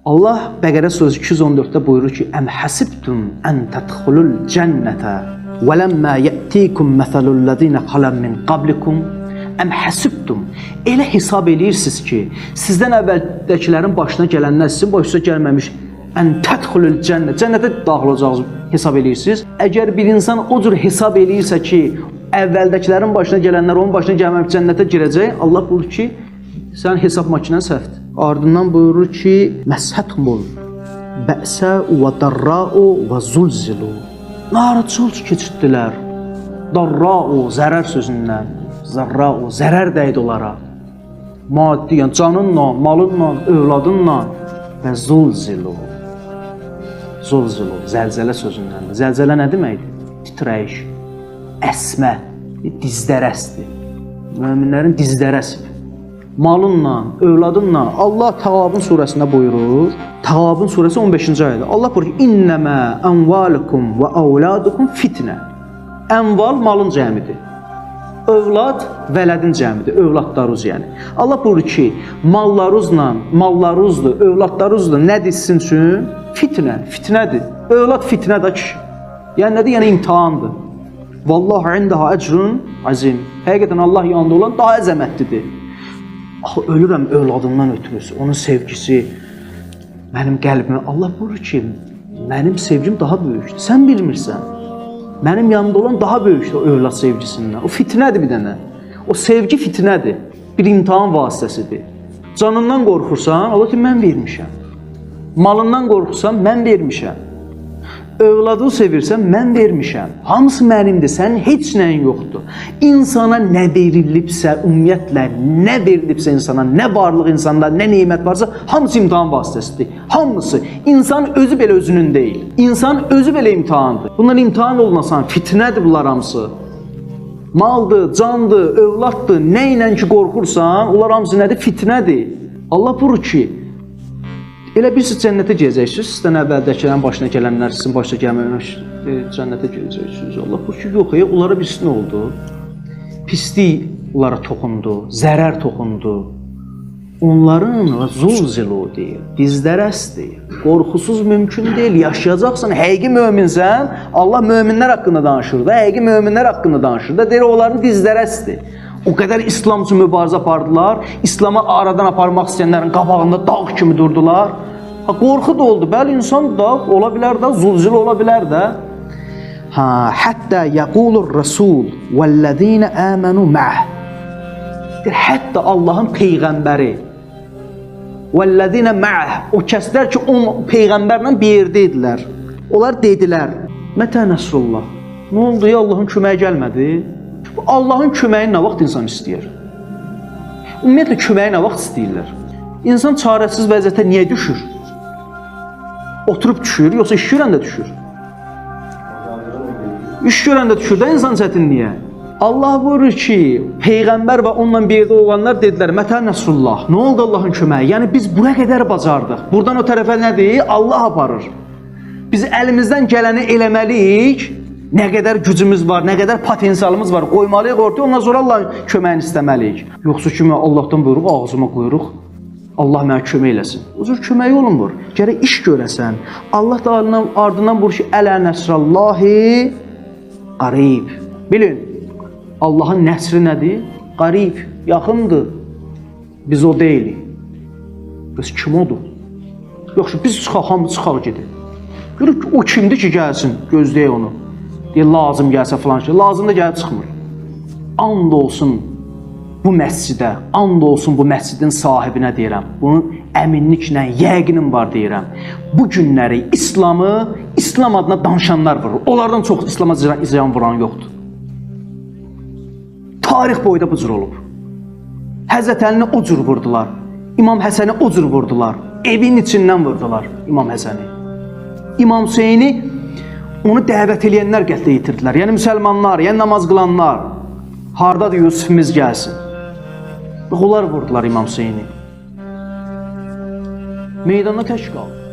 Allah Bəqərə surəsi 214-də buyurur ki: "Əm hasibtum an tadkhulul cennete və lemma ya'tikum masalul ladina khalam min qablikum." Əm hasibtum, elə hesab edirsiniz ki, sizdən əvvəldəkilərin başına gələnlər sizin başınıza gəlməmiş. Ən tədxulul cənnət, cənnətə daxil olacağınızı hesab edirsiniz. Əgər bir insan o cür hesab edirsə ki, əvvəldəkilərin başına gələnlər onun başına gəlməmiş cənnətə girəcək, Allah buyurur ki, sən hesab makinən səhvdir. Ardından buyurur ki, məshəthumul bəsə və darra'u və zulzilu. Narahatçılıq keçirdilər. Darra'u, zərər sözündən. Zarra'u, zərər dəydi onlara. Maddi, yəni canınla, malınla, övladınla. Və zulzilu. Zulzilu, zəlzələ sözündəndir. Zəlzələ nə deməkdir? Titrəyiş, əsmə, dizdərəsdir. Möminlərin dizdərəsidir. Malınla, övladınla. Allah Təğabun surəsində buyurur. Təğabun surəsi 15-ci ayədə. Allah buyurur ki: "İnnəmə əmvalukum və əvladukum fitnə." Əmval malın cəmidir. Övlad vələdin cəmidir, övladlarınız yəni. Allah buyurur ki, mallarınızla, övladlarınızla nədir sizin üçün? Fitnə, fitnədir. Övlad fitnədir ki. Yəni nədir? Yəni imtihandır. Vallahu indaha ecrun azim. Həqiqətən Allah yanında olan daha əzəmətlidir. Axı ölürəm övladımdan ötürüsü, onun sevgisi mənim qəlbimə. Allah buyurur ki, mənim sevgim daha böyükdür. Sən bilmirsən. Mənim yanımda olan daha böyükdür o övlad sevgisindən. O fitnədir bir dənə. O sevgi fitnədir. Bir imtihan vasitəsidir. Canından qorxursan, Allah ki, mən vermişəm. Malından qorxursan, mən vermişəm. Övladını sevirsən, mən vermişəm. Hamısı mənimdir, sənin heç nəyin yoxdur. İnsana nə verilibsə, ümumiyyətlə, nə verilibsə insana, nə varlıq insanda, nə neymət varsa, hamısı imtihan vasitəsidir. Hamısı. İnsan özü belə özünün deyil. İnsan özü belə imtihandır. Bunlar imtihan olmasan, fitnədir bunlar hamısı. Maldır, candır, övladdır, nə ilə ki qorxursan, onlar hamısı nədir? Fitnədir. Allah buyurur ki, elə bir siz cənnətə girəcəksiniz, sizdən əvvəldəkilərin başına gələnlər sizin başına gəlməmiş cənnətə girəcəksiniz. Allah buyurur ki, yox, onlara birisi nə oldu? Pislik onlara toxundu, zərər toxundu. Onların zulzilu deyil, dizdərəsdir. Qorxusuz mümkün deyil, yaşayacaqsan, həqiqi möminsən, Allah möminlər haqqında danışır da, həqiqi möminlər haqqında danışır da, deyir, onların dizdərəsdir. O qədər İslam üçün mübarizə apardılar, İslamı aradan aparmaq istəyənlərin qabağında dağ kimi durdular. Qorxu da oldu, bəli, insan da ola bilər də, zulzil ola bilər də. Həttə yəqulur rəsul vəllədinə əmənu məh. Hətta Allahın peyğəmbəri vəllədinə məh, o kəslər ki, o peyğəmbərlə bir yerdə idilər. Onlar dedilər, mətə nəsrullah, nə oldu ya, Allahın köməyi gəlmədi? Allahın köməyi nə vaxt insan istəyir? Ümumiyyətlə, köməyi nə vaxt istəyirlər? İnsan çarəsiz vəziyyətə niyə düşür? Oturub düşür, yoxsa iş görəndə düşür? İş görəndə düşür də insan çətinliyə. Allah buyurur ki, Peyğəmbər və onunla bir yerdə olanlar dedilər, mətə nəsrullah, nə oldu Allahın köməyi? Yəni biz bura qədər bacardıq. Buradan o tərəfə nədir? Allah aparır. Biz əlimizdən gələni eləməliyik. Nə qədər gücümüz var, nə qədər potensialımız var, qoymalıyıq ortaya, ondan sonra Allahın köməyini istəməliyik. Yoxsa ki, Allahdan buyuruq, ağzıma qoyuruq, Allah mənə kömək eləsin. O cür kömək olunmur. Gərək iş görəsən. Allah da ardından buyurur ki, ələ nəsrallahi qarib. Bilin, Allahın nəsri nədir? Qarib, yaxındır. Biz o deyilik. Biz kim odur? Yoxsa biz çıxaq, hamı çıxaq gedib. Görür ki, o kimdir ki, gəlsin, gözləyək onu. Deyir, lazım gəlsə filan şey, lazım da gəlib çıxmır. And olsun bu məscidə, and olsun bu məscidin sahibinə deyirəm. Bunun əminliklə, yəqinim var deyirəm. Bu günləri İslamı, İslam adına danışanlar vurur. Onlardan çox İslama ziyan vuran yoxdur. Tarix boyda bu cür olub. Həzrət Əlini o cür vurdular. İmam Həsəni o cür vurdular. Evin içindən vurdular İmam Həsəni. İmam Hüseyni onu dəvət eləyənlər qətlə yetirdilər. Yəni müsəlmanlar, yəni namaz qılanlar. Hardadır Yusufimiz gəlsin. Onlar vurdular İmam Hüseyni. Meydanda tək qaldı.